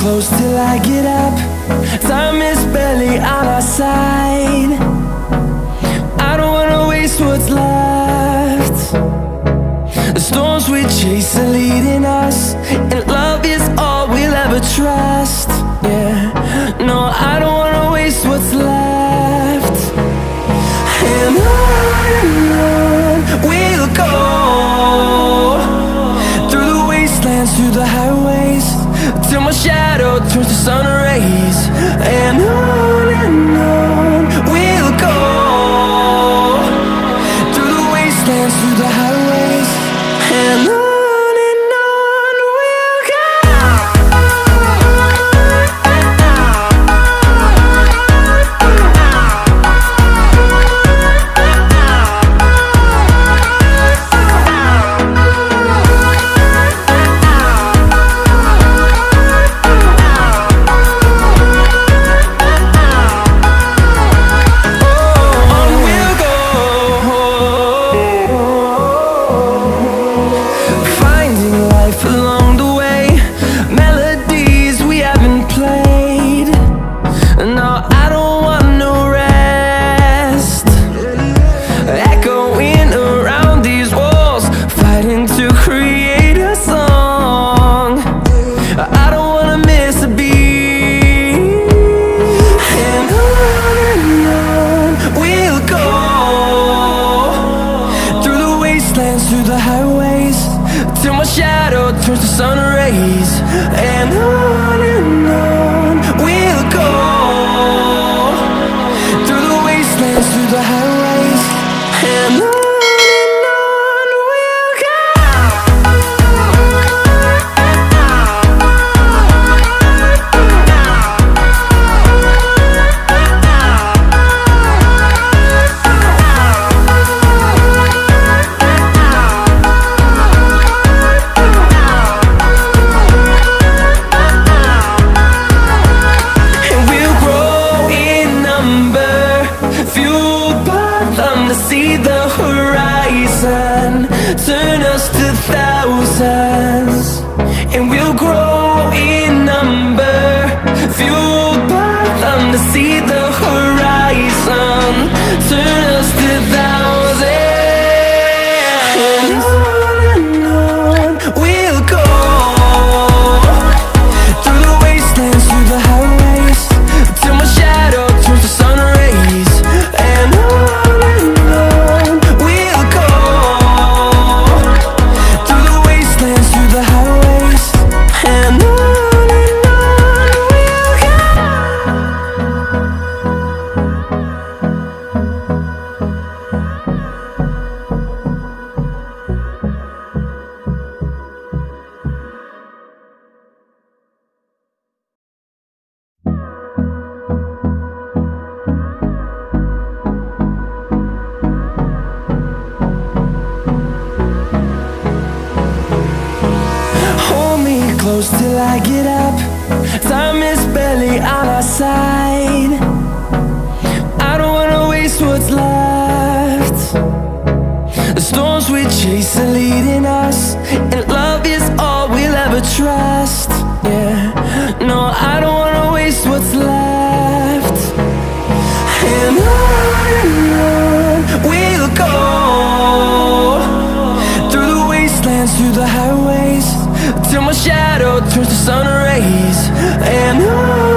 close till I get up. Time is barely on our side. I don't wanna waste what's left. The storms we chase are leading us, and love is all we'll ever trust. Yeah, no, I don't wanna waste what's left. And on we'll go, through the wastelands, through the highways, till my shadow turns to sun rays. And on we'll go, through the wastelands, through the highways, and on we'll go. Through the highways, till my shadow turns to sun rays. And on we'll go, through the wastelands, through the highways, and on. See the horizon, turn us to thousands, and we'll grow in number, fueled by them. To see the horizon, turn us to thousands, and on we'll go, through the wastelands, through the highways, till my shadow turns to sun rays. And close till I get up. Time is barely on our side. I don't wanna waste what's left. The storms we chase are leading us, and love is all we'll ever trust. Yeah, no, I don't wanna waste what's left. And on we'll go, through the wastelands, through the highways, till my shadow turns to sun rays. And on